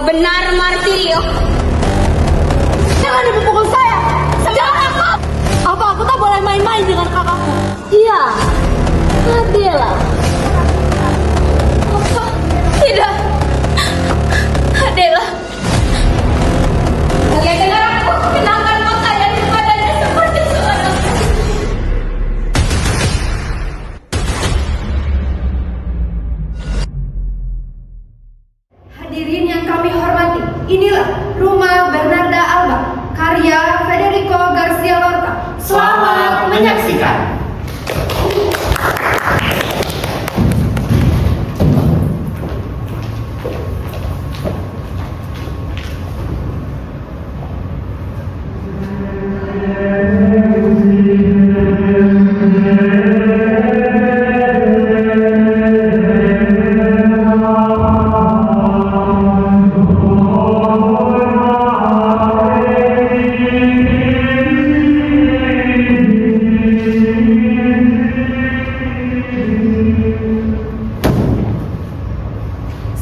benar, Martirio? Jangan dipukul saya! Jangan aku! Apa aku tak boleh main-main dengan kakakku? Iya, Adela. Apa? Tidak, Adela. Kalian dengar aku kenakan pakaian kepadanya seperti seorang. Hadirin yang kami hormati, inilah Rumah Bernarda Alba, karya Federico Garcia Lorca. Selamat menyaksikan.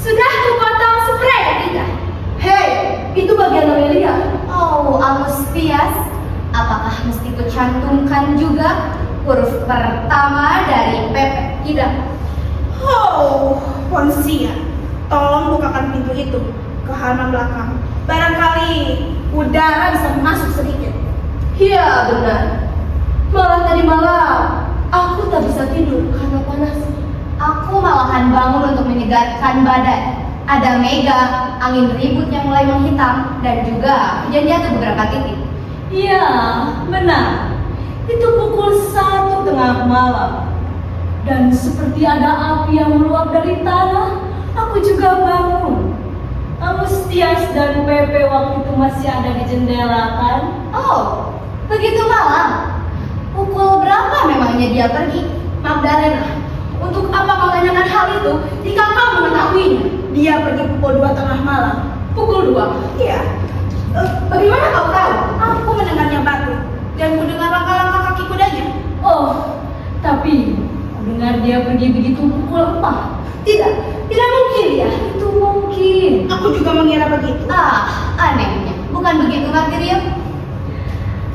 Sudah kupotong spray tidak? Hei, itu bagian Aurelia. Oh, Amustias, apakah mesti kucantumkan juga huruf pertama dari PP? Tidak. Oh, Ponsia, tolong bukakan pintu itu ke halaman belakang. Barangkali udara bisa masuk sedikit. Iya, benar. Malah tadi malam aku tak bisa tidur karena panas. Aku malahan bangun untuk menyegarkan badan. Ada mega, angin ribut yang mulai menghitam, dan juga hujan jatuh beberapa titik. Iya, benar. Itu pukul 1 tengah malam. Dan seperti ada api yang meluap dari tanah, aku juga bangun. Amustias dan Pepe waktu itu masih ada di jendela kan? Oh, begitu malam. Pukul berapa memangnya dia pergi? Magdalena, untuk apa kau tanyakan hal itu jika kau mengetahuinya? Dia pergi pukul 2 tengah malam. Pukul 2? Iya. Bagaimana kau tahu? Aku mendengarnya batu dan mendengar langkah-langkah kaki kudanya. Oh, tapi dengar dia pergi begitu pukul 4. Tidak, tidak mungkin ya. Itu mungkin. Aku juga mengira begitu. Anehnya. Bukan begitu, Martirio?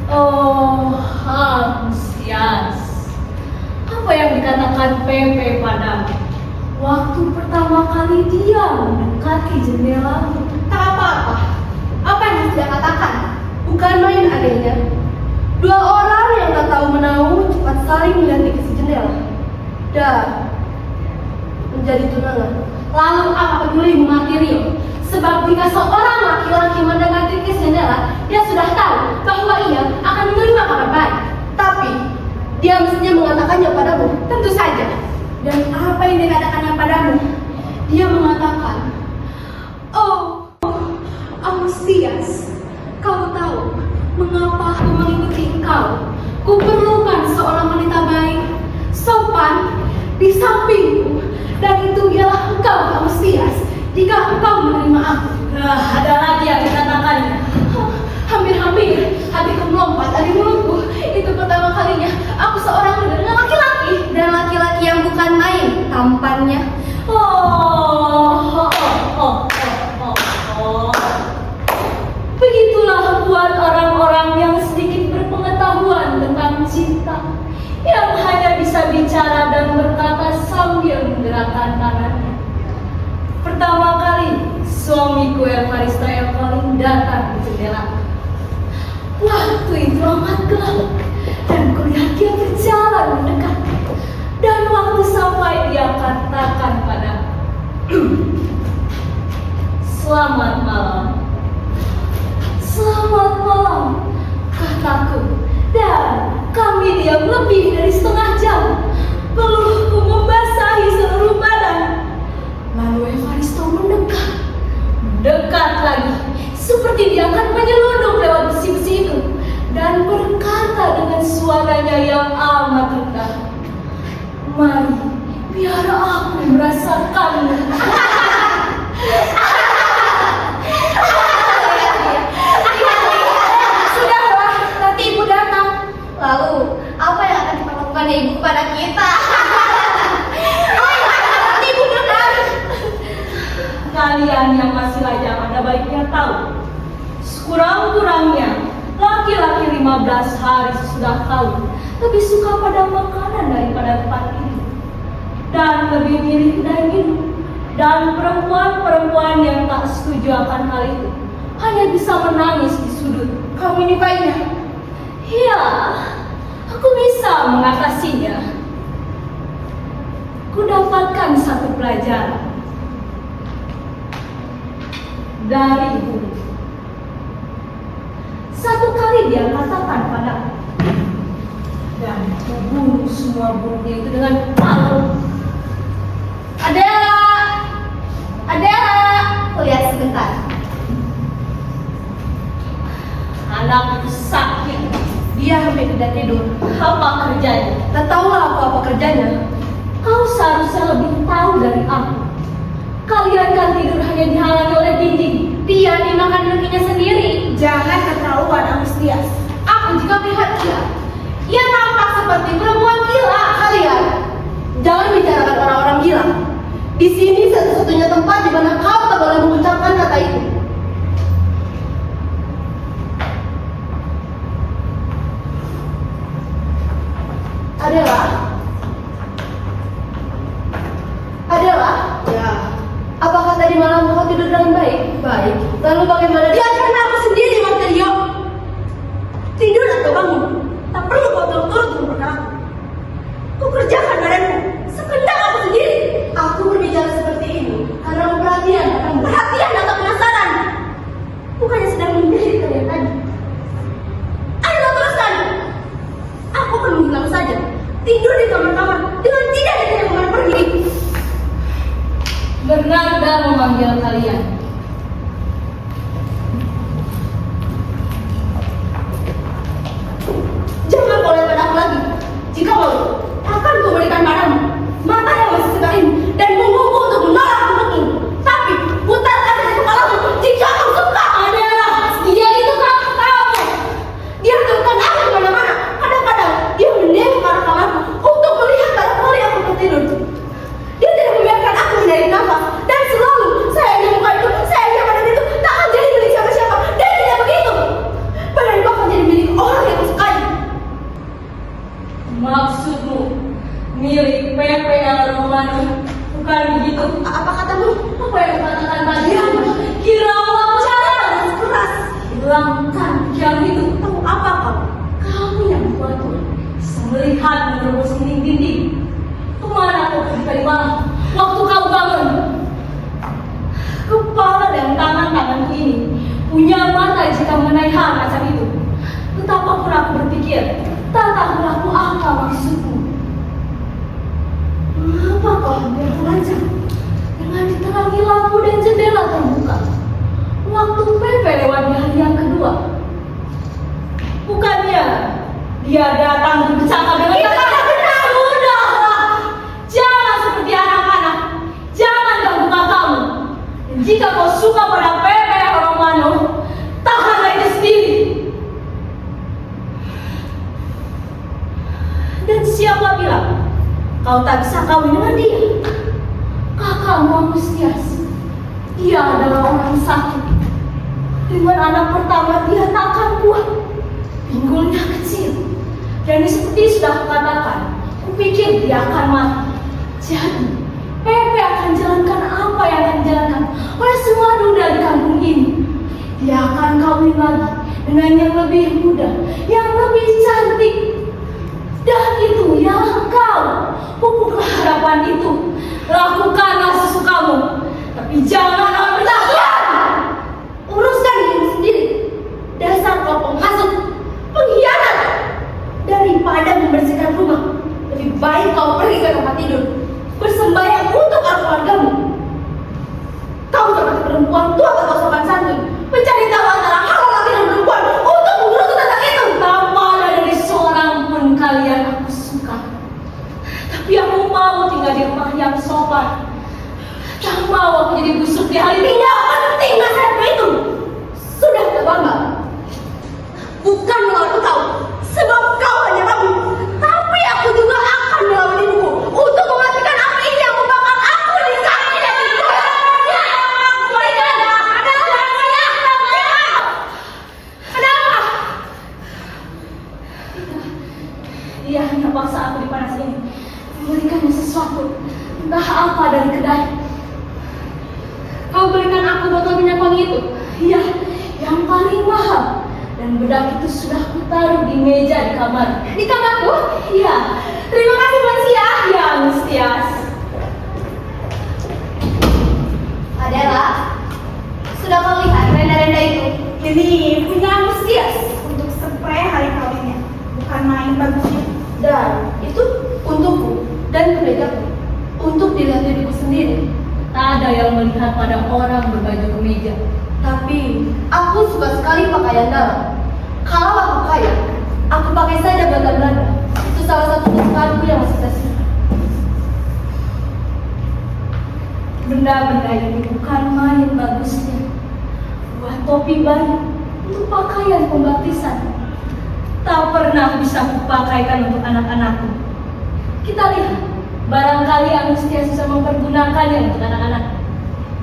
Oh, Amustias. Apa yang dikatakan Pepe padamu? Waktu pertama kali dia mendekati jendelamu. Tak apa-apa. Apa yang harus dia katakan? Bukan main adanya. Dua orang yang tak tahu menahu cepat saling melihat ke jendela dan menjadi tunangan. Lalu apa peduli Martirio? Sebab jika seorang laki-laki mendekati ke jendela, dia sudah tahu bahwa ia akan menerima kabar baik. Tapi dia mestinya mengatakannya padamu, tentu saja. Dan apa yang dikatakannya padamu? Dia mengatakan, "Oh, Amustias, kau tahu mengapa aku mengikuti engkau? Kuperlukan seorang wanita baik, sopan, di sampingku, dan itu ialah engkau, Amustias. Jika engkau menerima aku." Ada lagi yang dikatakannya. Hampir-hampir hatiku melompat dari mulutku. Itu pertama kalinya aku seorang dengan laki-laki, dan laki-laki yang bukan main tampannya. Begitulah buat orang-orang yang sedikit berpengetahuan tentang cinta, yang hanya bisa bicara dan berkata sambil menggerakkan tangannya. Pertama kali suamiku Evarista Evelyn datang ke jendela. Waktu itu amat gelap dan kulihat dia berjalan mendekat. Dan waktu sampai dia katakan padaku, "Selamat malam." "Selamat malam," kataku. Dan kami diam lebih dari setengah jam. Peluhku membasahi seluruh badan. Lalu Evaristo mendekat lagi, seperti dia akan menyelundup lewat besi-besi itu, dan berkata dengan suaranya yang amat rendah, "Mari, biar aku merasakanmu." Sudahlah, nanti ibu datang. Lalu, apa yang akan diperlakukan ibu kepada kita? Oh, nanti ibu dengar. Kalian yang masih lajang, ada Sekurang-kurangnya, laki-laki 15 hari sudah tahu lebih suka pada makanan daripada tempat ini, dan lebih milih kedai minum. Dan perempuan-perempuan yang tak setuju akan hal itu hanya bisa menangis di sudut. Kamu menyukainya? Ya, aku bisa mengatasinya. Ku dapatkan satu pelajaran dari ibu. Satu kali dia katakan padaku, dan membunuh semua burungnya itu dengan palu. Adela! Adela! Lihat sebentar. Anak itu sakit. Dia hampir tidak tidur. Apa kerjanya? Tak tahulah aku apa kerjanya. Kau seharusnya lebih tahu dari aku. Kalian kan tidur hanya dihalangi oleh dinding. Dia dimakan kakinya sendiri. Jangan keterlaluan, Agustias. Aku juga melihat dia. Ia tampak seperti perempuan gila. Kalian jangan bicarakan orang-orang gila. Di sini satu-satunya tempat di mana kau tak boleh mengucapkan kata itu. Adela? Adela? Ya. Apakah tadi malam kau tidur dengan baik? Baik. Lalu bagaimana? Biarkan aku sendiri, Marcelio. Tidur atau bangun, tak perlu kau turut-turut memperkaraku. Kau kerjakan badanmu, sekedar aku sendiri. Aku berbicara seperti ini karena perhatian akan perhatian atau penasaran. Bukannya sedang mendidik kalian tadi. Ayo teruskan. Aku akan menghilang saja. Tidur di kamar-kamar dengan tidak ada yang kemana pergi. Bernarda memanggil kalian. Jangan kau lihat padaku lagi. Jika mau, akan kau berikan padamu mata yang masih segar ini dan menunggu untuk menolak untukmu. Tapi putarkan dari kepalamu jika kau suka. Adalah dia itu kakak kamu. Dia temukan aku di mana-mana. Kadang-kadang dia menengok ke arah kamarku untuk melihat para kali aku tertidur. Dia tidak membiarkan aku menarik nafas dan selalu saya ingin muka itu, saya ingin badan itu tak akan jadi milik siapa-siapa. Dan tidak begitu. Badan itu akan jadi milik orang yang aku sukai. Maksudmu milik PPL Romano, bukan begitu? Apa katamu? Apa yang katakan tadi? Hiraulah cara Keras. hilangkan yang itu. Tahu apa kau? Kamu yang buatku bisa melihat menerobos dinding-dinding. Kemana kau pergi tadi malam? Waktu kau bangun, kepala dan tangan-tanganku ini punya mata jika mengenai hal macam itu. Betapapun aku berpikir, tak tahu aku apa maksudmu. Mengapa kau hampir melacak dengan diterangi lampu dan jendela terbuka? Waktu Pepe lewat di hari yang kedua, bukannya dia datang berbicara dengan kata benar. Sudahlah, jangan seperti anak-anak, jangan ganggu kakakmu. Dan jika kau suka pada Pepe Romano, tahanlah itu sendiri. Dan siapa bilang kau tak bisa kawin dengan dia? Kakakmu Agustias, dia adalah orang sakit. Dengan anak pertama dia tak akan kuat. Pinggulnya kecil. Dan seperti sudah kukatakan, kupikir dia akan mati. Jadi, Pepe akan jalankan apa yang akan dijalankan oleh semua duda di kampung ini. Dia akan kawin lagi dengan yang lebih muda, yang lebih cantik. Dan itu yang kau, pupuklah harapan itu. Lakukanlah sesukamu, tapi janganlah bertahan. Uruskan dirimu sendiri. Dasar kau penghasut, pengkhianat. Daripada membersihkan rumah, lebih baik kau pergi ke tempat tidur, bersembahyang untuk keluargamu. Kau seperti perempuan tua atau sopan santun, mencari tahu antara hal laki dan perempuan untuk mengurus tentang itu. Tak ada dari seorang pun kalian aku suka. Tapi aku mau tinggal di rumah yang sopan. Tak mau aku jadi busuk di hari ini. Tidak penting nasihatmu itu. Sudah terbambang. Bukan melawan kau, sebab kau hanya ragu. Tapi aku juga akan melawan ibuku untuk mematikan api ini yang membakar aku di kaki dan di entah apa dari kedai. Kau belikan aku botol minyak wangi itu? Iya, yang paling mahal. Dan bedak itu sudah kutaruh di meja di kamar. Di kamarku? Iya. Terima kasih Ponsia. Ya, Mustias. Adela, sudah kau lihat renda-renda itu? Ini punya Mustias untuk spray hari kawinnya. Bukan main bagusnya. Dan itu untukku dan kemejaku. Untuk dilihat diriku sendiri. Tak ada yang melihat pada orang berbaju kemeja. Tapi aku suka sekali pakaian dalam. Kalau aku kaya, aku pakai saja benda Belanda. Itu salah satu kesukaanku yang masih tersisa. Benda-benda ini bukan main bagusnya. Buat topi bayi untuk pakaian pembaptisan. Tak pernah bisa kupakaikan untuk anak-anakku. Kita lihat, barangkali Agustias bisa mempergunakannya untuk anak-anak.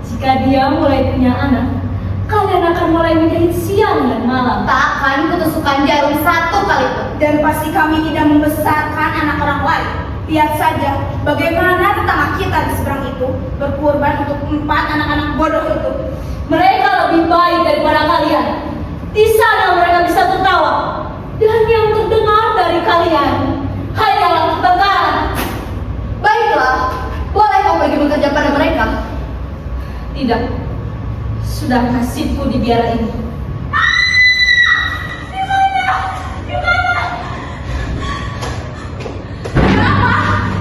Jika dia mulai punya anak, kalian akan mulai menjahit siang dan malam. Tak akan kutusukkan jarum satu kali pun. Dan pasti kami tidak membesarkan anak orang lain. Lihat saja bagaimana tetangga kita di seberang itu berkorban untuk 4 anak-anak bodoh itu. Mereka lebih baik daripada kalian. Di sana mereka bisa tertawa. Dan yang terdengar dari kalian hanyalah pertengkaran. Baiklah, boleh kau pergi bekerja pada mereka. Tidak. Sudah nasibku di biara ini.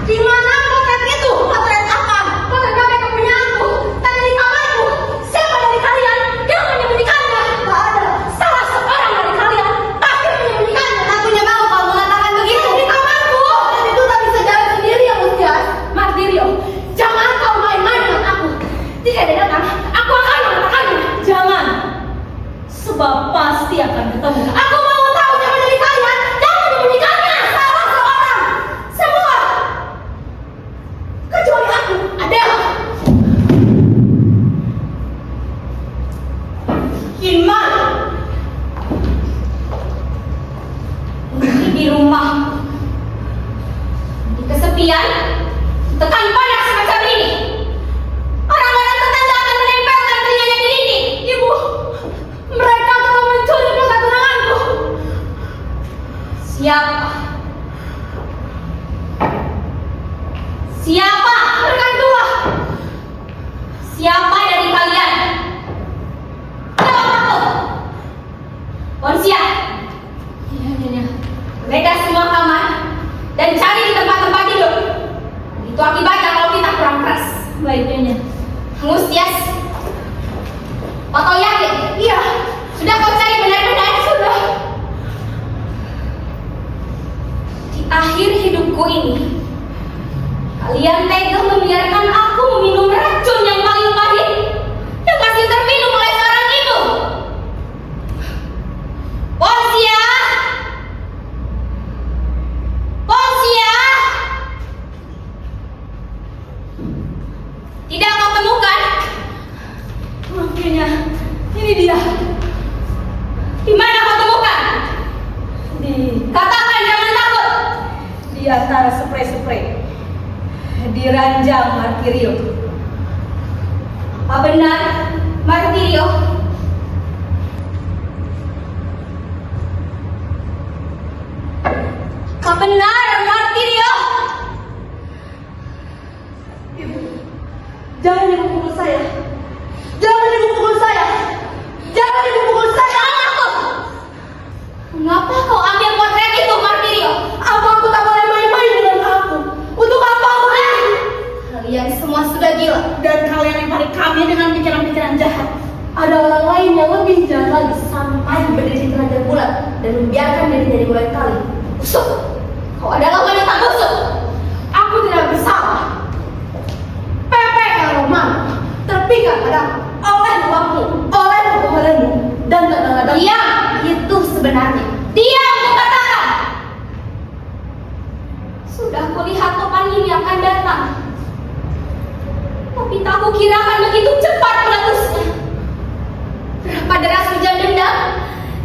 Di mana potret itu? Potret apa? Potret apa yang punya aku? Tadi di kamarku. Siapa dari kalian yang menyembunyikannya? Tak ada. Salah seorang dari kalian pasti menyembunyikannya. Akunya mau kau mengatakan begitu di kamarku. Dan itu tak bisa jalan sendiri ya Mustias. Martirio, jangan kau main-main dengan aku. Jika dia datang, aku akan mengatakannya. Jangan. Sebab pasti akan ketemu. Aku mau tahu siapa dari kalian yang menyembunyikannya. Salah seorang. Semua. Kecuali aku, Adela. Gimana? Ini di rumah. Di kesepian, tekan panas semacam ini. Orang-orang tetangga akan menempelkan telinganya di dinding. Ibu, mereka telah mencuri pusat tunanganku. Siapa? Siapa? Mereka dua. Siapa dari kalian? Jawab aku. Ponsia. Iya. Geledah semua kamar dan cari di tempat-tempat tidur. Itu akibatnya kalau kita kurang keras. Baiknya. Mustias. Kau yakin? Iya. Sudah kau cari benar-benar? Sudah. Di akhir hidupku ini, kalian tega membiarkan aku meminum racun yang paling pahit yang masih terminum oleh seorang ibu. Ponsia! Ponsia! Tidak kau temukan? Makanya, ini dia. Di mana kau temukan? Katakan jangan takut. Di antara spray-spray. Di ranjang Martirio. Apa benar, Martirio? Apa benar, Martirio? Ibu, jangan ibu pukul saya. Jangan ibu pukul saya. Jangan ibu pukul saya. Aku. Mengapa kau ambil potret itu, Martirio? Apa aku tak boleh main-main dengan aku? Untuk apa aku ini? Kalian semua sudah gila. Dan kalian yang paling kami dengan pikiran-pikiran jahat. Ada orang lain yang lebih jahat lagi sampai berdiri di derajat bulat dan membiarkan dirinya dimulai kali. Busuk. Kau adalah wanita busuk. Aku tidak bersalah. Pepe Roman terpikat padaku oleh uangmu, oleh kebohonganmu, dan kadang-kadang Diam, itu sebenarnya. Diam, kukatakan. Sudah kulihat topan ini akan datang. Tapi tak kukira akan begitu cepat meletusnya. Berapa deras hujan dendam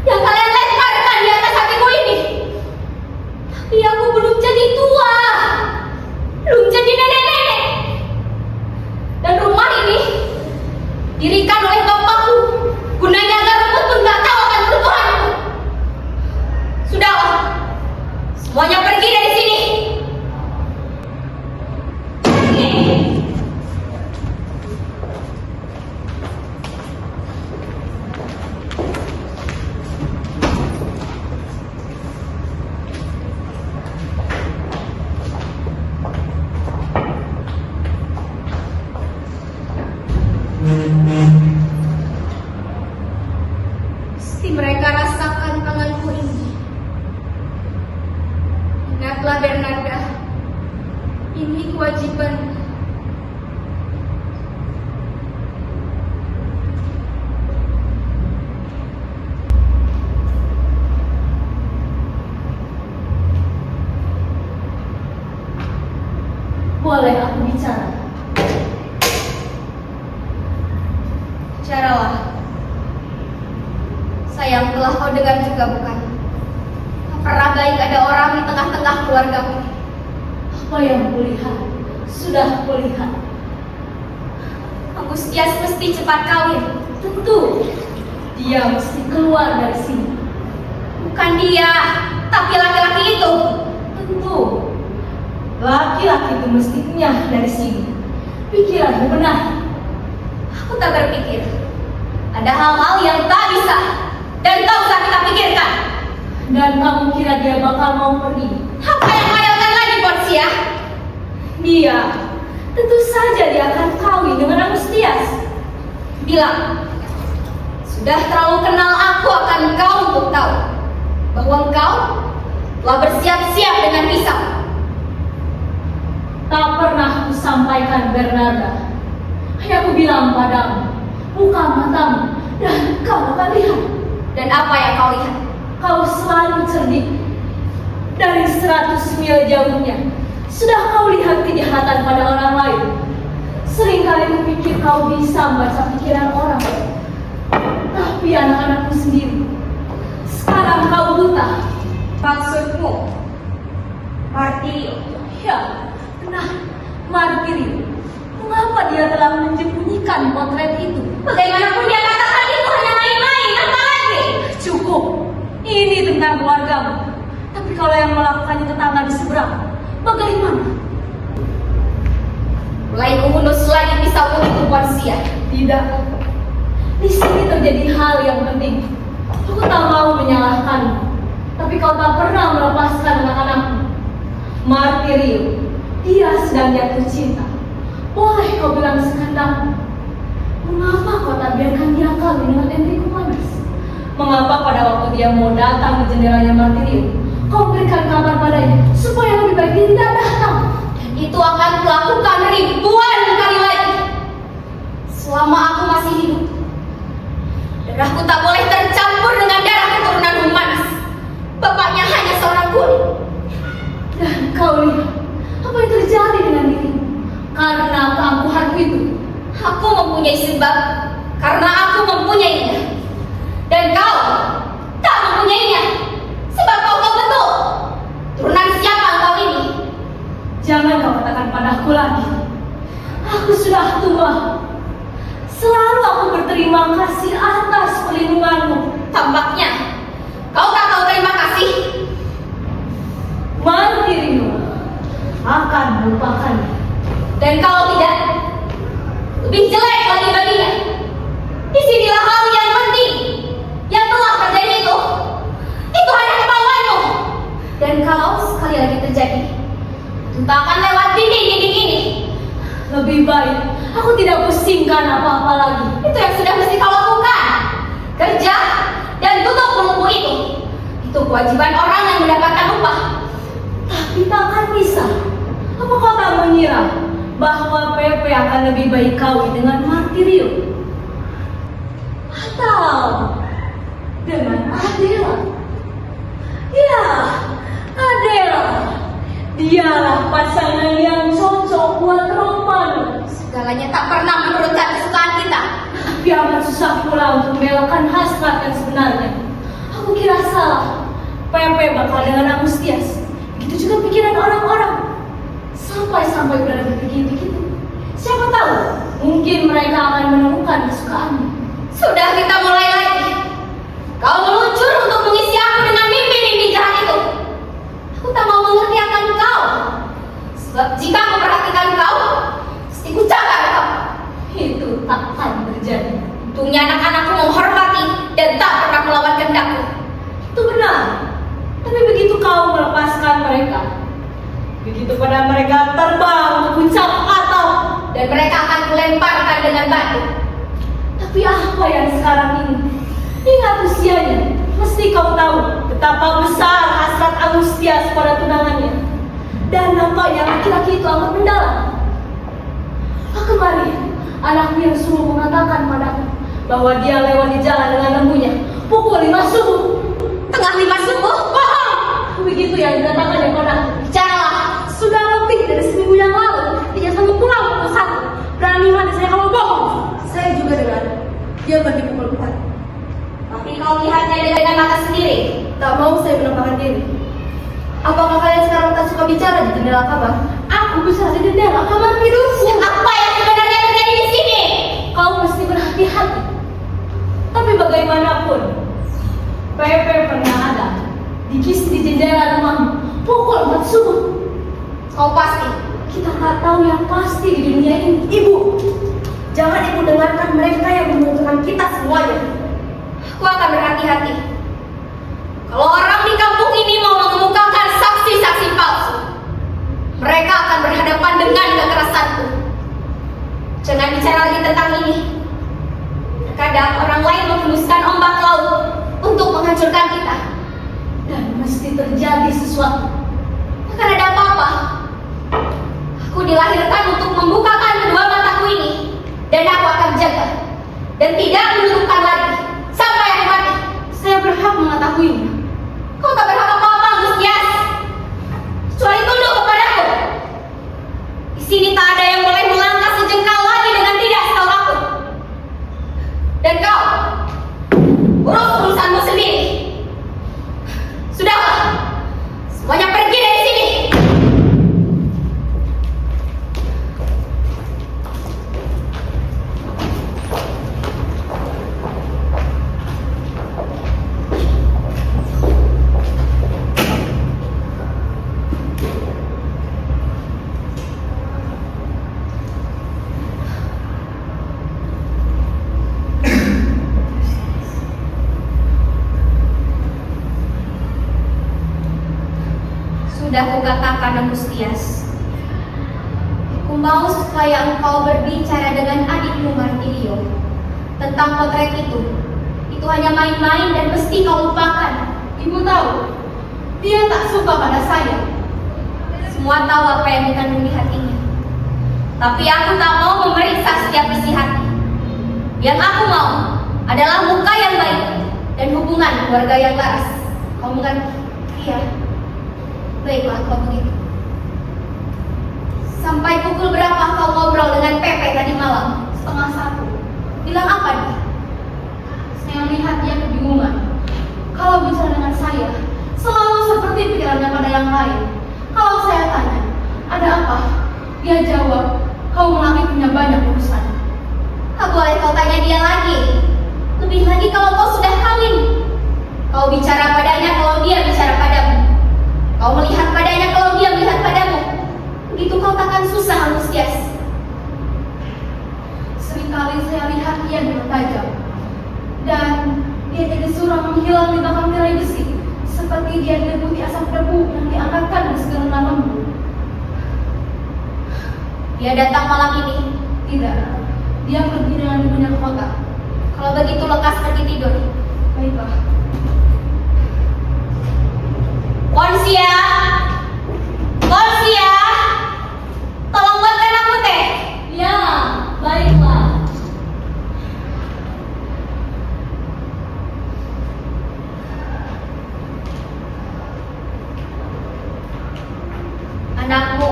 yang kalian lemparkan di atas hatiku ini. Tapi aku belum jadi tua. Belum jadi nenek-nenek. Bicaralah. Sayang telah kau dengar juga bukan? Tak pernah baik ada orang di tengah-tengah keluargaku. Apa yang kulihat sudah kulihat. Agustias mesti cepat kawin. Tentu dia mesti keluar dari sini. Bukan dia, tapi laki-laki itu. Tentu laki-laki itu mestinya dari sini. Pikiranmu benar. Aku tak berpikir. Ada hal-hal yang tak bisa dan tak usah kita pikirkan. Dan kamu kira dia bakal mau pergi? Apa yang khayalkan lagi, Portia? Dia tentu saja dia akan kawin dengan Agustias. Bilang, sudah terlalu kenal aku akan kau untuk tahu bahwa engkau telah bersiap-siap dengan pisau. Tak pernah kusampaikan Bernarda. Hanya aku bilang padamu, buka matamu dan kau akan lihat. Dan apa yang kau lihat? Kau selalu cerdik. Dari 100 mil jauhnya sudah kau lihat kejahatan pada orang lain. Seringkali kupikir kau bisa membaca pikiran orang. Tapi anak-anakku sendiri, sekarang kau buta. Maksudmu? Martirio. Ya, benar, Martirio. Mengapa dia telah menyembunyikan potret itu? Bagaimanapun dia katakan itu hanya main-main, apa lagi? Cukup, ini tentang keluargamu. Tapi kalau yang melakukannya tetangga di seberang, bagaimana? Mulai kuhunus lagi pisaumu itu, Portia. Tidak. Di sini terjadi hal yang penting. Aku tak mau menyalahkanmu, tapi kau tak pernah melepaskan anak-anakmu. Martirio, dia sedang jatuh cinta. Boleh kau bilang sekandang. Mengapa kau tak biarkan dia kawin dengan Enrico Manas? Mengapa pada waktu dia mau datang ke jendelanya Martirio, kau berikan kabar padanya supaya lebih baik dia tidak datang? Dan itu akan kulakukan ribuan kali lagi. Selama aku masih hidup, darahku tak boleh tercampur dengan darah keturunan Humanis. Bapaknya hanya seorang kulit. Dan kau lihat apa yang terjadi dengan dirimu karena keangkuhanmu itu. Aku mempunyai sebab karena aku mempunyainya. Dan kau tak mempunyainya. Sebab kau tahu betul turunan siapa engkau ini. Jangan kau katakan padaku lagi. Aku sudah tua. Selalu aku berterima kasih atas perlindunganmu. Tampaknya kau tak tahu terima kasih. Martirio akan melupakannya. Dan kalau tidak, lebih jelek lagi baginya. Disinilah hal yang penting yang telah terjadi itu. Itu hanya kemauanmu. Dan kalau sekali lagi terjadi, itu tak akan lewat dinding-dinding ini. Lebih baik aku tidak pusingkan apa-apa lagi. Itu yang sudah mesti kau lakukan. Kerja dan tutup mulutmu itu. Itu kewajiban orang yang mendapatkan upah. Tapi takkan bisa. Apa kau tak mengira bahwa Pepe akan lebih baik kawin dengan Martirio? Atau dengan Adela? Ya, Adela. Dialah pasangan yang cocok buat Romano. Segalanya tak pernah menurutkan kesukaan kita. Tapi amat susah pula untuk membelokkan hasrat yang sebenarnya. Aku kira salah. Pepe bakal dengan Agustias. Begitu juga pikiran orang-orang. Sampai-sampai berada begitu-begitu. Siapa tahu, mungkin mereka akan menemukan kesukaanmu. Sudah, kita mulai lagi. Kau meluncur untuk mengisi aku dengan mimpi-mimpi jahat itu. Aku tak mau mengerti akan kau. Sebab jika aku perhatikan kau, pasti ku cakar kau. Itu takkan terjadi. Untungnya anak-anakku menghormati dan tak pernah melawan kehendakku. Itu benar. Tapi begitu kau melepaskan mereka, begitu pada mereka terbang ke puncak atap, Dan mereka akan kulemparkan dengan batu. tapi apa yang sekarang ini? Ingat usianya. Mesti kau tahu betapa besar hasrat Agustias pada tunangannya. Dan nampaknya laki-laki itu amat mendalam. Kemarin, anakku yang suruh mengatakan padaku bahwa dia lewat di jalan dengan lembunya pukul 5 subuh. Tengah 5 subuh? Bohong! Begitu yang dikatakannya padaku. Bicaralah. Sudah lebih dari seminggu yang lalu, dia selalu pulang pukul 1. Berani mati saya kalau bohong. Saya juga dengar. Dia pergi pukul 4. Tapi kau lihatnya dengan mata sendiri. Tak mau saya menampakkan diri. Apakah kalian sekarang tak suka bicara di jendela kamar? Aku bisa di jendela kamar tidurku. Apa yang sebenarnya terjadi di sini? Kau mesti berhati-hati. Tapi bagaimanapun, Pepe pernah ada di jendela rumahmu pukul 4 subuh. Kau pasti. Kita tak tahu yang pasti di dunia ini. Ibu, jangan ibu dengarkan mereka yang menguntungkan kita semuanya. Aku akan berhati-hati. Kalau orang di kampung ini mau mengemukakan saksi-saksi palsu, mereka akan berhadapan dengan kekerasanku. Jangan bicara lagi tentang ini. Terkadang orang lain menghembuskan ombak laut untuk menghancurkan kita. Dan mesti terjadi sesuatu. Akan ada apa-apa. Aku dilahirkan untuk membukakan kedua mataku ini. Dan aku akan jaga. Dan tidak menutupkan lagi. Sampai aku mati. Saya berhak mengetahuinya. Kau tak berhak apa-apa, Gustias. Kecuali tunduk kepadaku. Di sini tak ada yang boleh melangkah sejengkal lagi dengan tidak setahu aku. Dan kau, urus urusanmu sendiri. Sudahlah, semuanya pergi dari sini. Sudah kukatakan, Agustias, aku mau supaya engkau berbicara dengan adikmu Martirio tentang potret itu. Itu hanya main-main dan mesti kau lupakan. Ibu tahu, dia tak suka pada saya. Semua tahu apa yang dikandung di hatinya. Tapi aku tak mau memeriksa setiap isi hati. Yang aku mau adalah muka yang baik dan hubungan keluarga yang laras. Kau mengerti? Iya. Baiklah kalau begitu. Sampai pukul berapa kau ngobrol dengan Pepe tadi malam? 12:30. Bilang apa dia? Saya lihat dia kebingungan. Kalau bicara dengan saya, selalu seperti pikirannya pada yang lain. Kalau saya tanya, ada apa? Dia jawab, kau lagi punya banyak urusan. Tak boleh kau tanya dia lagi. Lebih lagi kalau kau sudah kawin. Kau bicara padanya kalau dia bicara padamu. Kau melihat padanya kalau dia melihat padamu. Begitu kau takkan susah, Agustias. Seringkali saya lihat dia dengan tajam. Dan dia jadi suram menghilang di belakang tirai besi. Seperti dia diliputi asap debu yang diangkatkan dari segala lembut. Dia datang malam ini? Tidak. Dia pergi dengan ibunya ke kota. Kalau begitu lekas pergi tidur. Baiklah. Ponsia, Ponsia, tolong buatkan aku teh. Ya, baiklah. Anakmu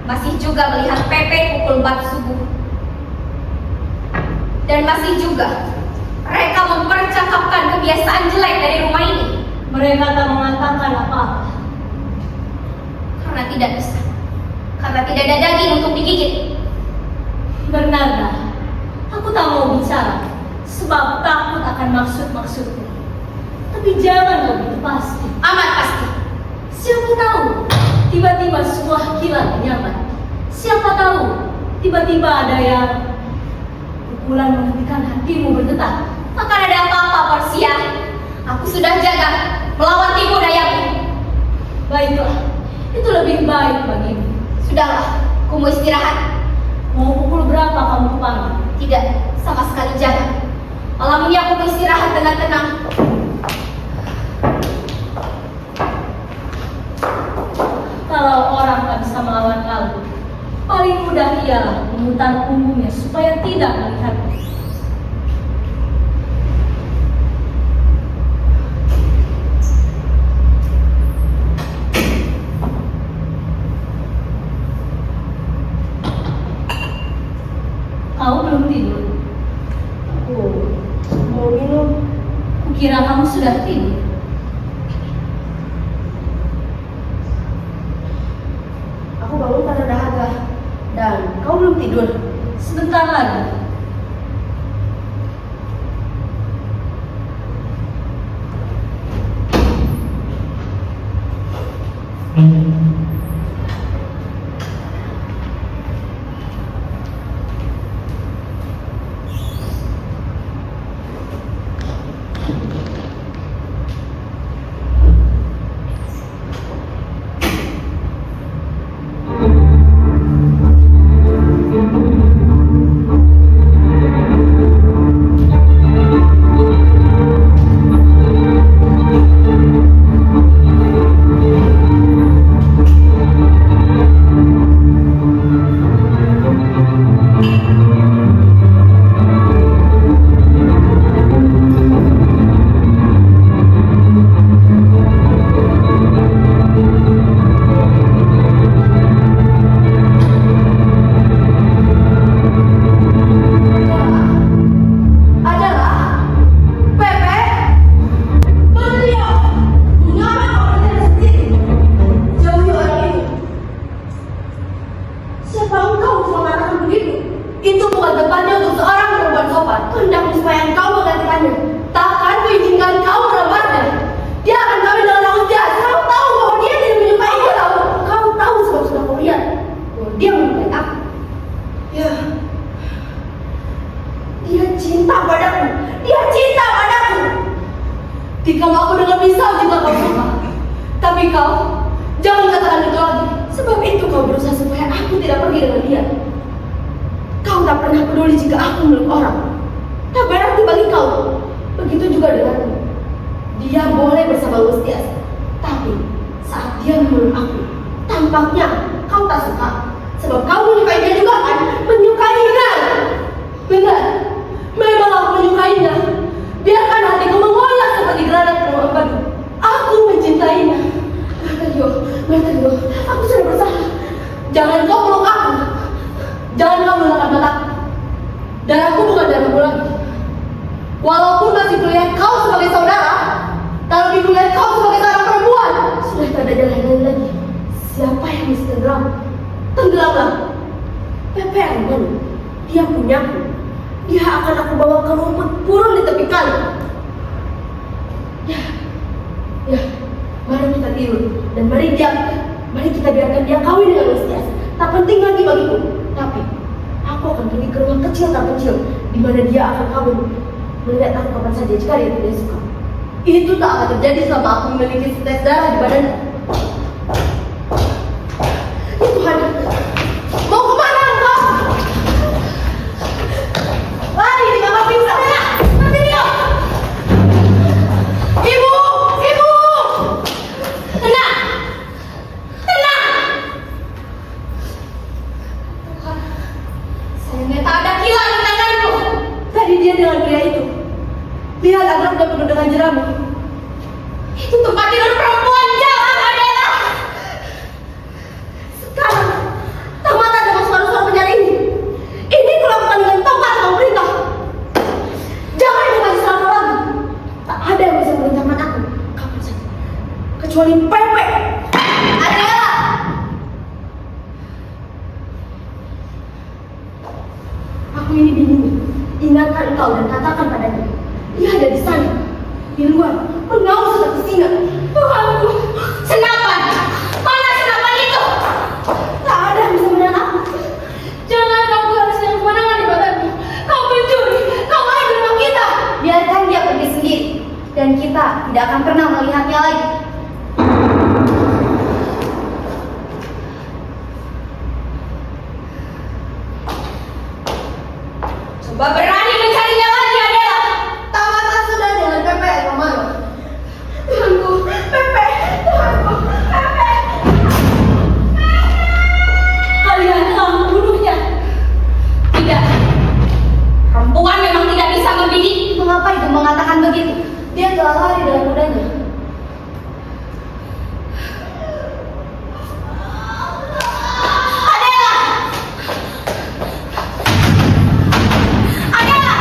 masih juga melihat Pepe pukul 4 subuh. Dan masih juga mereka mempercakapkan kebiasaan jelek dari rumah ini. Mereka tak mengatakan apa-apa. Karena tidak bisa. Karena tidak ada daging untuk digigit. Bernarda, aku tak mau bicara. Sebab takut akan maksud-maksudku. Tapi jangan begitu pasti. Amat pasti. Siapa tahu tiba-tiba sebuah kilat menyambar. Siapa tahu tiba-tiba ada yang pukulan menghentikan hatimu berdetak. Akan ada apa-apa, Portia. Aku sudah jaga melawan tipu dayamu. Baiklah, itu lebih baik bagimu. Sudahlah, aku mau istirahat. Mau pukul berapa kamu panggil? Tidak, sama sekali jangan. Malam ini aku mau istirahat dengan tenang. Kalau orang tak bisa melawan laut, paling mudah ialah memutar punggungnya supaya tidak melihatnya. Kau belum tidur? Kukira kamu sudah tidur. Aku bangun karena dahaga. Dan kau belum tidur. Sebentar lagi. Adalah Pepe. Beliau. Mengapa kau berjalan sendiri? Jauhi orang itu. Siapa engkau cuma mengatakan begitu? Itu bukan tempatnya untuk seorang perempuan sopan. Hendak supaya engkau menggantikannya. Takkan kuizinkan kau melamarnya. Dia akan kawin dengan laut jahat. Kau tahu bahwa dia tidak menyukainya tahu. Kau tahu sebab sudah kau lihat bahwa dia menyukai aku. Ya. Dia cinta padaku. Dia cinta padaku. Jika aku dengan misal jika kau suka. Tapi kau jangan katakan itu lagi. Sebab itu kau berusaha supaya aku tidak pergi dengan dia. Kau tak pernah peduli jika aku meluk orang. Tak berarti bagi kau. Begitu juga denganku. Dia boleh bersama Lustias. Tapi saat dia memeluk aku, tampaknya kau tak suka. Sebab kau menyukai dia juga kan? Menyukai, benar. Benar. Memang aku menyukainya. Biarkan hatiku mengoyak seperti granat penuh empedu. Aku mencintainya. Martario, aku sudah bersalah. Jangan kau peluk aku. Jangan kau menggunakan mataku. Darahku bukan darahmu lagi. Walaupun masih kulihat kau sebagai saudara, tapi kulihat kau sebagai seorang perempuan. Sudah tak ada jalan lain lagi. Siapa yang bisa tenggelam? Tenggelamlah. Pepe aman. Dia punyaku. Dia akan aku bawa ke rumput purun di tepi kali. Ya, mari kita tidur dan mari kita biarkan dia kawin dengan Lustias. Tak penting lagi bagiku. Tapi aku akan pergi ke rumah kecil terpencil di mana dia akan kawin. Melihat aku kapan saja jika dia tidak suka. Itu tak akan terjadi selama aku memiliki setes darah di badanku. Ya Tuhan, mau kemana engkau? Lari di kamar pingsan ya, Martario. Ibu, ibu, tenang, tenang. Sayangnya tak ada kilat di tanganku. Tadi dia dengan pria itu. Lihat Agrab dan penuh dengan jerami. Itu tempat tidur perempuan jahat, Adela. Sekarang tamat ada masuk suara penjara ini. Ini kulakukan dengan tongkat atau perintah. Jangan dikasih salah lagi. Tak ada yang bisa merintahkan aku kapan saja, kecuali Pepe. Adela. Aku ini bingung. Ingatkan engkau dan katakan padanya. Dia ada di sana, di luar, mengaum seperti singa. Tuhanku, senapan! Mana senapan itu? Tak ada yang bisa menahan aku. Jangan kau menghabiskan kemenangan di badanmu. Kau pencuri, kau main di rumah kita. Biarkan dia pergi sendiri, dan kita tidak akan pernah melihatnya lagi. Coba berani mencarinya lagi, Adela. Tamatlah sudah dengan Pepe Romano. Tuhanku, Pepe, Tuhanku, Pepe. Kalian telah membunuhnya. Tidak. Perempuan memang tidak bisa membidik. Mengapa ibu mengatakan begitu? Dia telah lari dengan mudahnya. Adela! Adela!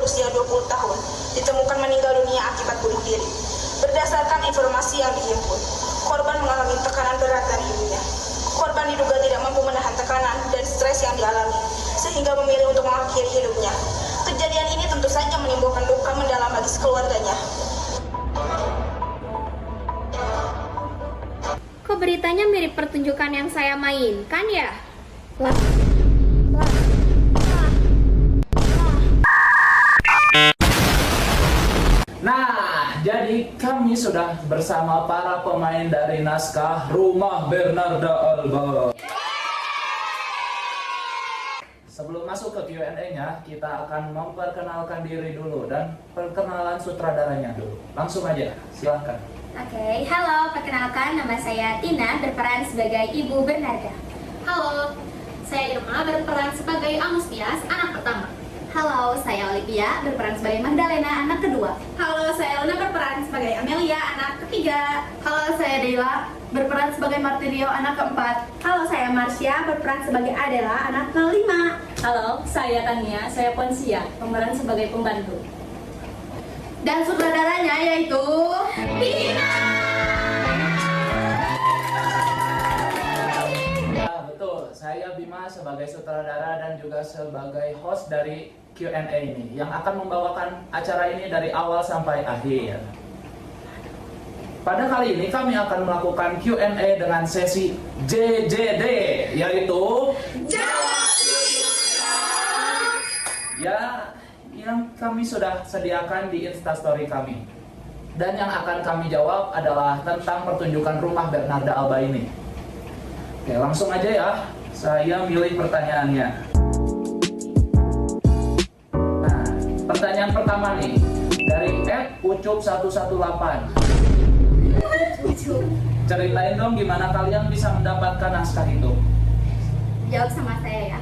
berusia 20 tahun ditemukan meninggal dunia akibat bunuh diri. Berdasarkan informasi yang dihimpun, korban mengalami tekanan berat dari ibunya. Korban diduga tidak mampu menahan tekanan dan stres yang dialami, sehingga memilih untuk mengakhiri hidupnya. Kejadian ini tentu saja menimbulkan luka mendalam bagi keluarganya. Kok beritanya mirip pertunjukan yang saya mainkan ya? Nah, jadi kami sudah bersama para pemain dari naskah Rumah Bernarda Alba. Sebelum masuk ke Q&A-nya, kita akan memperkenalkan diri dulu dan perkenalan sutradaranya dulu. Langsung aja, silahkan. Oke, halo, perkenalkan nama saya Tina, berperan sebagai Ibu Bernarda. Halo, saya Irma berperan sebagai Amustias, anak pertama. Halo, saya Olivia, berperan sebagai Magdalena, anak kedua. Halo, saya Elena berperan sebagai Amelia, anak ketiga. Halo, saya Dela, berperan sebagai Martirio, anak keempat. Halo, saya Marsha, berperan sebagai Adela, anak kelima. Halo, saya Tania, saya Ponsia, pemeran sebagai pembantu. Dan sutradaranya yaitu Tina. Ya, betul. Saya Bima sebagai sutradara dan juga sebagai host dari Q&A ini yang akan membawakan acara ini dari awal sampai akhir. Pada kali ini kami akan melakukan Q&A dengan sesi JJD, yaitu ya, yang kami sudah sediakan di Instastory kami. Dan yang akan kami jawab adalah tentang pertunjukan Rumah Bernarda Alba ini. Oke, langsung aja ya. Saya milih pertanyaannya. Nah, pertanyaan pertama nih dari @ucup118. Ceritain dong gimana kalian bisa mendapatkan naskah itu. Jawab sama saya ya.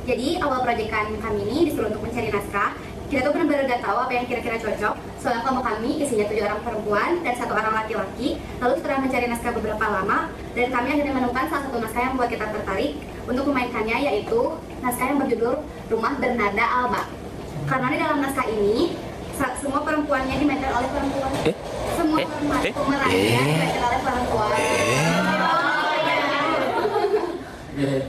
Jadi awal proyekan kami ini disuruh untuk mencari naskah. Kita tuh benar-benar gak tahu apa yang kira-kira cocok. Soalnya kelompok kami isinya 7 orang perempuan dan 1 orang laki-laki. Lalu setelah mencari naskah beberapa lama, dan kami akhirnya menemukan salah satu naskah yang membuat kita tertarik untuk memainkannya, yaitu naskah yang berjudul Rumah Bernarda Alba. Karena di dalam naskah ini semua perempuannya dimainkan oleh perempuan. Semua pemerannya dimainkan oleh perempuan.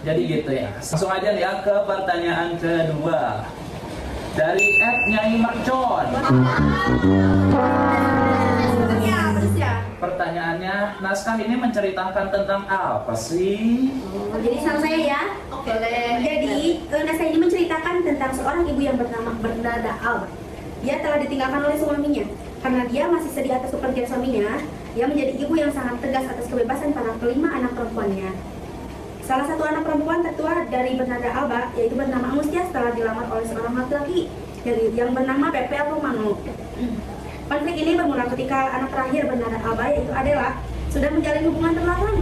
Jadi gitu ya. Langsung aja nih ya ke pertanyaan kedua. Dari @Nyai Mercon. Pertanyaannya, naskah ini menceritakan tentang apa sih? Jadi sama saya ya. Oke. Jadi naskah ini menceritakan tentang seorang ibu yang bernama Bernarda Alba. Dia telah ditinggalkan oleh suaminya. Karena dia masih sedih atas kepergian suaminya, dia menjadi ibu yang sangat tegas atas kebebasan para kelima anak perempuannya. Salah satu anak perempuan tertua dari Bernarda Alba, yaitu bernama Amustias, telah dilamar oleh seorang laki-laki yang bernama Pepe Romano. Konflik ini bermula ketika anak terakhir Bernarda Alba, yaitu Adela, sudah menjalin hubungan terlarang.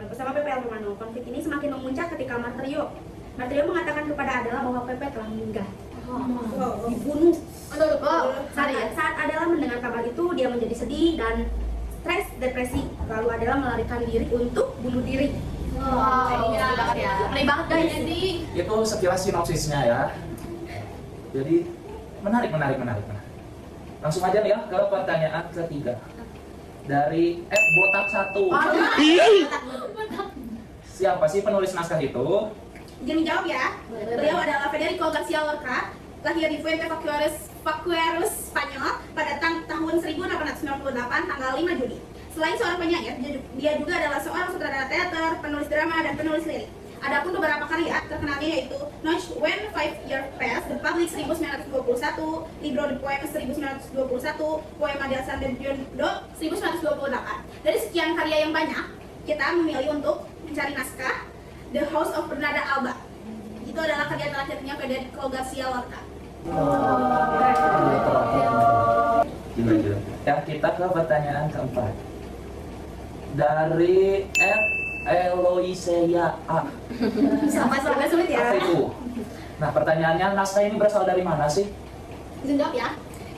Bersama Pepe Romano, konflik ini semakin memuncak ketika Martirio mengatakan kepada Adela bahwa Pepe telah meninggal. Dibunuh. Saat Adela mendengar kabar itu, dia menjadi sedih dan stres, depresi. Lalu Adela melarikan diri untuk bunuh diri. Ngeri banget guys. Jadi Itu sekilas sinopsisnya ya. Jadi menarik. Langsung aja nih ya ke pertanyaan ketiga. Dari @botak1. Siapa sih penulis naskah itu? Izin menjawab ya. Beliau adalah Federico Garcia Lorca, lahir di Fuente Vaqueros, Spanyol pada tahun 1898 tanggal 5 Juli. Selain seorang penyair, dia juga adalah seorang sutradara teater, penulis drama, dan penulis lirik. Adapun beberapa karya terkenalnya yaitu Noche When 5 Years Pass, The Public 1921, Libro de Poemas 1921, Poema del San Bernardo 1928. Dari sekian karya yang banyak, kita memilih untuk mencari naskah The House of Bernarda Alba. Itu adalah karya terakhirnya Federico Garcia Lorca. Gila. Ya, kita ke pertanyaan keempat. Dari Eloisea A. Sampai sulit ya. Apa itu? Nah, pertanyaannya, naskah ini berasal dari mana sih? izin jawab ya.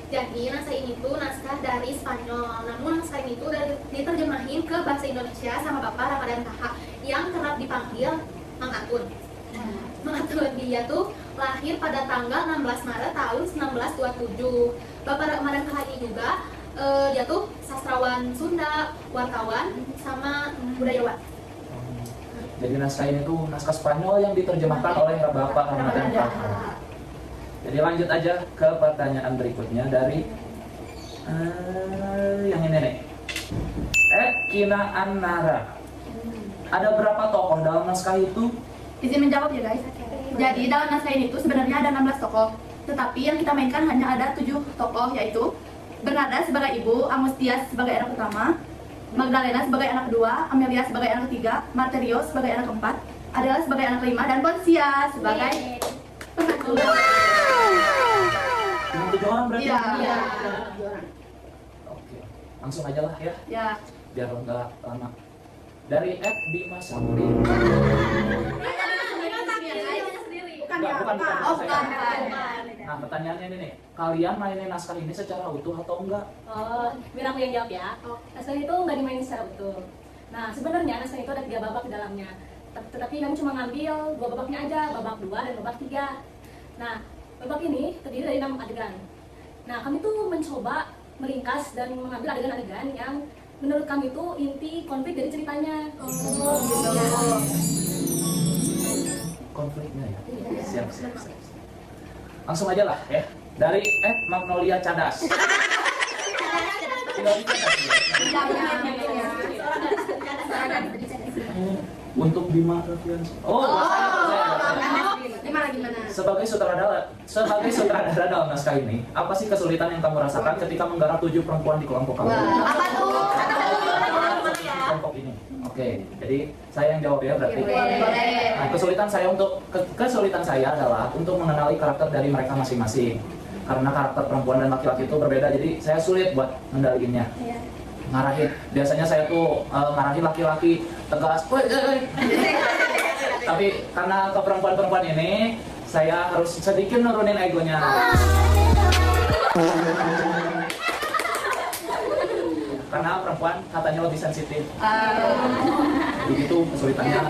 Jadi naskah ini tuh naskah dari Spanyol. Namun naskah ini tuh diterjemahin ke bahasa Indonesia sama Bapak Ramadan Taha yang kerap dipanggil Mang Atun. Mang Atun dia tuh lahir pada tanggal 16 Maret tahun 1927. Bapak Ramadan Kahani juga dia tuh sastrawan Sunda, wartawan, sama budayawan. Jadi naskah ini tuh naskah Spanyol yang diterjemahkan oleh Bapak Ramadan Kahani. Jadi lanjut aja ke pertanyaan berikutnya dari yang ini nih. Kina Annara. Ada berapa tokoh dalam naskah itu? Izin menjawab ya guys. Jadi dalam naskah ini tuh sebenarnya ada 16 tokoh. Tetapi yang kita mainkan hanya ada 7 tokoh, yaitu Bernarda sebagai ibu, Amustias sebagai anak pertama, Magdalena sebagai anak kedua, Amelia sebagai anak ketiga, Martirio sebagai anak keempat, Adela sebagai anak kelima, dan Ponsia sebagai penentu. Cuma 7 orang berarti? Iya. Oke, langsung aja lah ya, Ya. biar nggak lama. Dari Bima Samri. Bukan. Nah, pertanyaannya ini nih, kalian mainin naskah ini secara utuh atau enggak? Oh, biar aku yang jawab ya. Naskah itu nggak dimainin secara utuh. Nah, sebenarnya naskah itu ada 3 babak di dalamnya. Tetapi kami cuma ngambil 2 babaknya aja, babak 2 dan babak 3. Nah, babak ini terdiri dari 6 adegan. Nah, kami tuh mencoba meringkas dan mengambil adegan-adegan yang menurut kami itu inti konflik dari ceritanya. Konfliknya ya? Siap. Langsung aja lah ya. Dari Magnolia Cadas. Tinggal di Untuk Bima Raffiansyah. Sebagai sutradara dalam naskah ini, apa sih kesulitan yang kamu rasakan ketika menggarap 7 perempuan di kelompok kamu? Apa tuh? Kelompok ini. Oke, jadi saya yang jawab ya berarti. Boleh. Nah, kesulitan saya adalah untuk mengenali karakter dari mereka masing-masing. Karena karakter perempuan dan laki-laki itu berbeda, jadi saya sulit buat ngendaliinnya. Ngarahin, biasanya saya tuh ngarahin laki-laki tegas, woi. Tapi karena ke perempuan-perempuan ini, saya harus sedikit nurunin egonya. Karena perempuan katanya lebih sensitif. Begitu kesulitannya.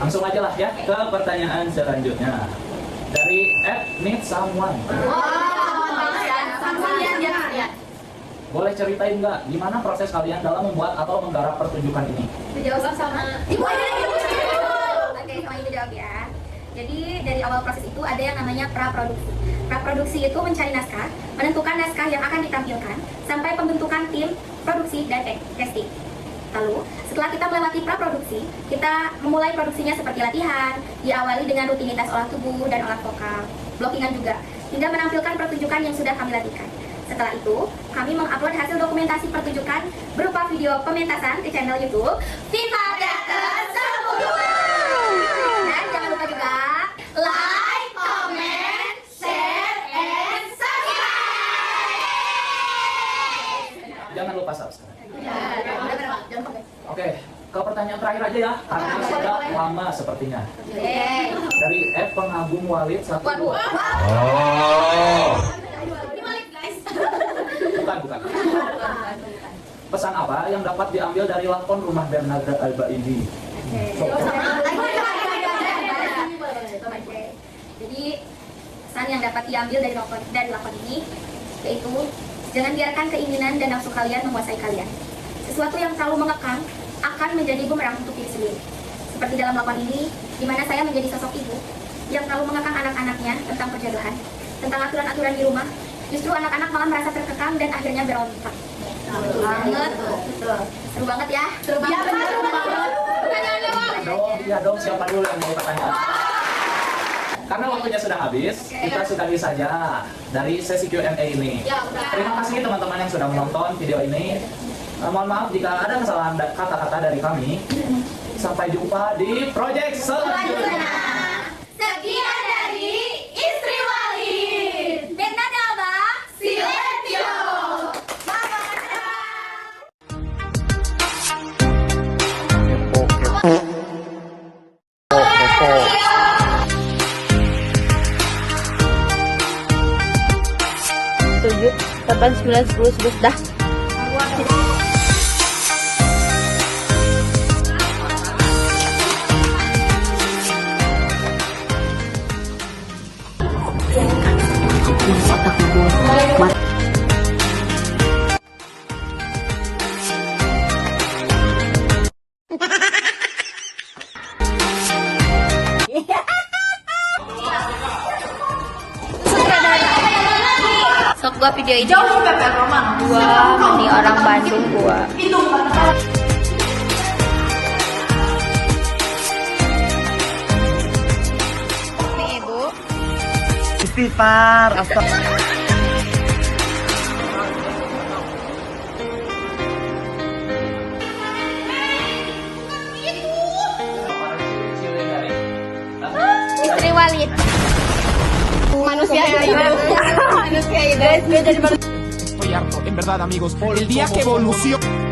Langsung aja lah ya ke pertanyaan selanjutnya. Dari Need Someone. Boleh ceritain nggak gimana proses kalian dalam membuat atau menggarap pertunjukan ini? Dijawab sama Ibu aja deh, Ibu. Oke, sama Ibu jawab ya. Jadi dari awal proses itu ada yang namanya praproduksi. Praproduksi itu mencari naskah, menentukan naskah yang akan ditampilkan, sampai pembentukan tim produksi dan casting. Lalu, setelah kita melewati praproduksi, kita memulai produksinya seperti latihan, diawali dengan rutinitas olah tubuh dan olah vokal, blockingan juga, hingga menampilkan pertunjukan yang sudah kami latihkan. Setelah itu, kami mengupload hasil dokumentasi pertunjukan berupa video pementasan ke channel YouTube Viva Theater 10. Dan jangan lupa juga like, comment, share, and subscribe. Jangan lupa subscribe. Oke, ke pertanyaan terakhir aja ya, karena sudah lama sepertinya. Dari Pengagum Walid 1. Bukan. Pesan apa yang dapat diambil dari lakon Rumah Bernarda Alba ini? Jadi pesan yang dapat diambil dari lakon ini yaitu jangan biarkan keinginan dan nafsu kalian menguasai kalian. Sesuatu yang terlalu mengekang akan menjadi bumerang untuk diri sendiri. Seperti dalam lakon ini, di mana saya menjadi sosok ibu yang terlalu mengekang anak-anaknya tentang perjodohan, tentang aturan-aturan di rumah. Justru anak-anak malah merasa terkekang dan akhirnya berontak. Seru banget ya. Seru banget. Iya dong, siapa dulu yang mau pertanyaan? Karena waktunya sudah habis, kita sudahi saja dari sesi Q&A ini. Terima kasih teman-teman yang sudah menonton video ini. Mohon maaf jika ada kesalahan kata-kata dari kami. Sampai jumpa di project selanjutnya. Sekian dari Istri Walid. Bernarda Alba, Silencio. Tujuh, 8, 9, 10, 11 dah. Gua video ini. Jauh Pepe Roman. Gua meni orang Bandung gua. Itu bukan tempat. Nih Ibu. Istighfar, astagfirullah. Istri Walid. Manusia hidup. Manusia hidup. Estoy harto, en verdad amigos. El día que evolucione